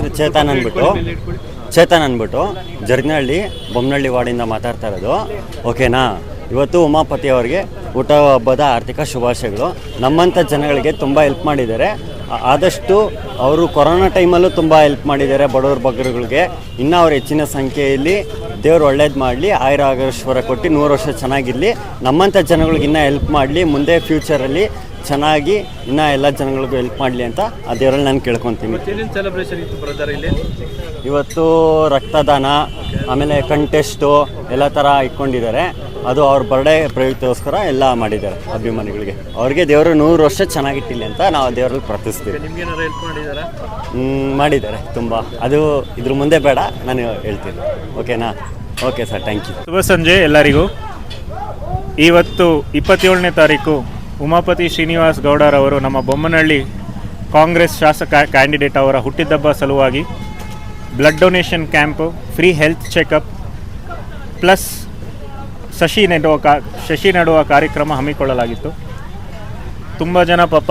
ಹೆಸರು ಚೇತನ್ ಅಂದ್ಬಿಟ್ಟು ಜರ್ಗ್ನಹಳ್ಳಿ ಬೊಮ್ಮನಹಳ್ಳಿ ವಾರ್ಡಿಂದ ಮಾತಾಡ್ತಾ ಇರೋದು. ಓಕೆನಾ, ಇವತ್ತು ಉಮಾಪತಿ ಅವರಿಗೆ ಊಟ ಹಬ್ಬದ ಆರ್ಥಿಕ ಶುಭಾಶಯಗಳು. ನಮ್ಮಂಥ ಜನಗಳಿಗೆ ತುಂಬ ಹೆಲ್ಪ್ ಮಾಡಿದ್ದಾರೆ. ಆದಷ್ಟು ಅವರು ಕೊರೋನಾ ಟೈಮಲ್ಲೂ ತುಂಬ ಹೆಲ್ಪ್ ಮಾಡಿದ್ದಾರೆ ಬಡವ್ರ ಬಗ್ಗರುಗಳಿಗೆ. ಇನ್ನೂ ಅವ್ರು ಹೆಚ್ಚಿನ ಸಂಖ್ಯೆಯಲ್ಲಿ ದೇವ್ರು ಒಳ್ಳೇದು ಮಾಡಲಿ, ಆಯುರಾರೋಗ್ಯಶ್ವರ ಕೊಟ್ಟು 100 ವರ್ಷ ಚೆನ್ನಾಗಿರಲಿ. ನಮ್ಮಂಥ ಜನಗಳಿಗೆ ಇನ್ನೂ ಹೆಲ್ಪ್ ಮಾಡಲಿ, ಮುಂದೆ ಫ್ಯೂಚರಲ್ಲಿ ಚೆನ್ನಾಗಿ ಇನ್ನೂ ಎಲ್ಲ ಜನಗಳಿಗೂ ಹೆಲ್ಪ್ ಮಾಡಲಿ ಅಂತ ಆ ದೇವರಲ್ಲಿ ನಾನು ಕೇಳ್ಕೊತೀನಿ. ಇವತ್ತು ರಕ್ತದಾನ, ಆಮೇಲೆ ಕಂಟೆಸ್ಟು ಎಲ್ಲ ಥರ ಇಟ್ಕೊಂಡಿದ್ದಾರೆ. ಅದು ಅವ್ರ ಬರ್ಡೇ ಪ್ರಯುಕ್ತಗೋಸ್ಕರ ಎಲ್ಲ ಮಾಡಿದ್ದಾರೆ ಅಭಿಮಾನಿಗಳಿಗೆ. ಅವ್ರಿಗೆ ದೇವರು 100 ವರ್ಷ ಚೆನ್ನಾಗಿಟ್ಟಿಲ್ಲ ಅಂತ ನಾವು ದೇವರಲ್ಲಿ ಪ್ರಾರ್ಥಿಸ್ತೀವಿ. ಮಾಡಿದ್ದಾರೆ ತುಂಬ. ಅದು ಇದ್ರ ಮುಂದೆ ಬೇಡ, ನಾನು ಹೇಳ್ತೀನಿ. ಓಕೆನಾ? Okay sir, thank you. ಶುಭ ಸಂಜೆ ಎಲ್ಲರಿಗೂ. ಇವತ್ತು 27ನೇ ತಾರೀಕು ಉಮಾಪತಿ ಶ್ರೀನಿವಾಸ್ ಗೌಡರವರು ನಮ್ಮ ಬೊಮ್ಮನಹಳ್ಳಿ ಕಾಂಗ್ರೆಸ್ ಶಾಸಕ ಕ್ಯಾಂಡಿಡೇಟ್ ಅವರ ಹುಟ್ಟಿದಬ್ಬ ಸಲುವಾಗಿ blood donation camp, free health checkup plus ಸಸಿ ನೆಡುವ ಕಾರ್ಯಕ್ರಮ ಹಮ್ಮಿಕೊಳ್ಳಲಾಗಿತ್ತು. ತುಂಬ ಜನ ಪಾಪ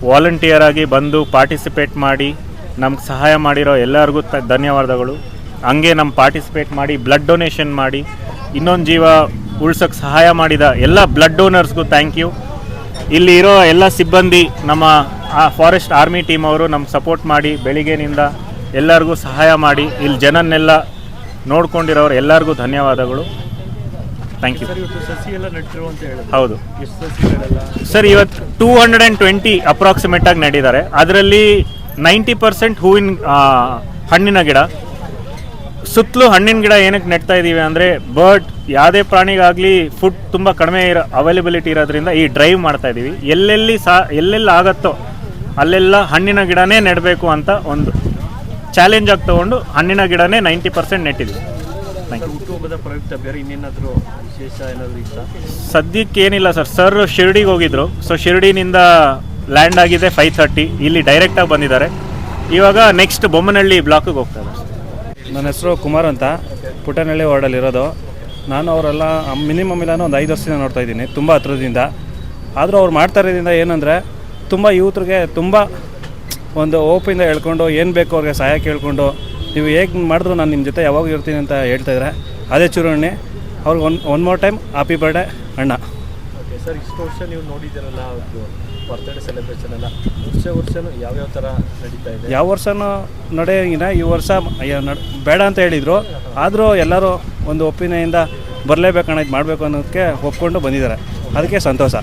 ವಾಲಂಟಿಯರ್ ಆಗಿ ಬಂದು ಪಾರ್ಟಿಸಿಪೇಟ್ ಮಾಡಿ ನಮ್ಗೆ ಸಹಾಯ ಮಾಡಿರೋ ಎಲ್ಲರಿಗೂ ಧನ್ಯವಾದಗಳು. ಹಂಗೆ ನಮ್ಮ ಪಾರ್ಟಿಸಿಪೇಟ್ ಮಾಡಿ ಬ್ಲಡ್ ಡೊನೇಷನ್ ಮಾಡಿ ಇನ್ನೊಂದು ಜೀವ ಉಳ್ಸೋಕ್ಕೆ ಸಹಾಯ ಮಾಡಿದ ಎಲ್ಲ ಬ್ಲಡ್ ಡೋನರ್ಸ್ಗೂ ಥ್ಯಾಂಕ್ ಯು. ಇಲ್ಲಿ ಇರೋ ಎಲ್ಲ ಸಿಬ್ಬಂದಿ, ನಮ್ಮ ಫಾರೆಸ್ಟ್ ಆರ್ಮಿ ಟೀಮ್ ಅವರು ನಮ್ಗೆ ಸಪೋರ್ಟ್ ಮಾಡಿ ಬೆಳಿಗ್ಗೆನಿಂದ ಎಲ್ಲರಿಗೂ ಸಹಾಯ ಮಾಡಿ ಇಲ್ಲಿ ಜನನ್ನೆಲ್ಲ ನೋಡ್ಕೊಂಡಿರೋರು ಎಲ್ಲರಿಗೂ ಧನ್ಯವಾದಗಳು. Thank you. ಹೌದು ಸರ್, ಇವತ್ತು 220 ಅಪ್ರಾಕ್ಸಿಮೇಟಾಗಿ ನಡೆದಿದ್ದಾರೆ. ಅದರಲ್ಲಿ 90% ಹೂವಿನ ಹಣ್ಣಿನ ಗಿಡ. ಸುತ್ತಲೂ ಹಣ್ಣಿನ ಗಿಡ ಏನಕ್ಕೆ ನೆಡ್ತಾ ಇದ್ದೀವಿ ಅಂದರೆ ಬರ್ಡ್ ಯಾವುದೇ ಪ್ರಾಣಿಗಾಗಲಿ ಫುಡ್ ತುಂಬ ಕಡಿಮೆ ಅವೈಲೇಬಿಲಿಟಿ ಇರೋದ್ರಿಂದ ಈ ಡ್ರೈವ್ ಮಾಡ್ತಾ ಇದ್ದೀವಿ. ಎಲ್ಲೆಲ್ಲಿ ಆಗುತ್ತೋ ಅಲ್ಲೆಲ್ಲ ಹಣ್ಣಿನ ಗಿಡನೇ ನೆಡಬೇಕು ಅಂತ ಒಂದು ಚಾಲೆಂಜ್ ಆಗಿ ತೊಗೊಂಡು ಹಣ್ಣಿನ ಗಿಡನೇ 90% ನೆಟ್ಟಿದ್ದೀವಿ. ಸದ್ಯಕ್ಕೆ ಏನಿಲ್ಲ ಸರ್ ಶಿರ್ಡಿಗೆ ಹೋಗಿದ್ರು. ಸೊ ಶಿರ್ಡಿನಿಂದ ಲ್ಯಾಂಡ್ ಆಗಿದೆ 5:30. ಇಲ್ಲಿ ಡೈರೆಕ್ಟಾಗಿ ಬಂದಿದ್ದಾರೆ. ಇವಾಗ ನೆಕ್ಸ್ಟ್ ಬೊಮ್ಮನಹಳ್ಳಿ ಬ್ಲಾಕಿಗೆ ಹೋಗ್ತಾರೆ. ನನ್ನ ಹೆಸರು ಕುಮಾರ್ ಅಂತ, ಪುಟ್ಟನಹಳ್ಳಿ ವಾರ್ಡಲ್ಲಿರೋದು. ನಾನು ಅವರೆಲ್ಲ ಮಿನಿಮಮ್ ಇಲ್ಲ ಒಂದು 5 ವರ್ಷದಿಂದ ನೋಡ್ತಾ ಇದ್ದೀನಿ, ತುಂಬ ಹತ್ರದಿಂದ. ಆದರೂ ಅವ್ರು ಮಾಡ್ತಾ ಇರೋದ್ರಿಂದ ಏನಂದರೆ ತುಂಬ ಯೂತ್ರಿಗೆ ತುಂಬ ಒಂದು ಓಪಿಂದ ಹೇಳ್ಕೊಂಡು ಏನು ಬೇಕು ಅವ್ರಿಗೆ ಸಹಾಯ ಕೇಳಿಕೊಂಡು ನೀವು ಹೇಗೆ ಮಾಡಿದ್ರು ನಾನು ನಿಮ್ಮ ಜೊತೆ ಯಾವಾಗ ಇರ್ತೀನಿ ಅಂತ ಹೇಳ್ತಾಯಿದ್ರೆ ಅದೇ ಚೂರುಣ್ಣೆ. ಅವ್ರಿಗೆ one more time happy birthday ಅಣ್ಣ. ಸರ್, ಇಷ್ಟು ವರ್ಷ ನೀವು ನೋಡಿದ್ದೀರಲ್ಲ ಬರ್ತ್ಡೇ ಸೆಲೆಬ್ರೇಷನ್ ಎಲ್ಲ, ವರ್ಷನೂ ಯಾವ್ಯಾವ ಥರ ನಡೀತಾ ಇದೆ? ಯಾವ ವರ್ಷನೂ ನಡೆಯೋಂಗಿಲ್ಲ. ಈ ವರ್ಷ ಬೇಡ ಅಂತ ಹೇಳಿದರು, ಆದರೂ ಎಲ್ಲರೂ ಒಂದು ಒಪ್ಪಿಗೆಯಿಂದ ಬರಲೇಬೇಕಣ್ಣ, ಇದು ಮಾಡಬೇಕು ಅನ್ನೋದಕ್ಕೆ ಒಪ್ಕೊಂಡು ಬಂದಿದ್ದಾರೆ. ಅದಕ್ಕೆ ಸಂತೋಷ.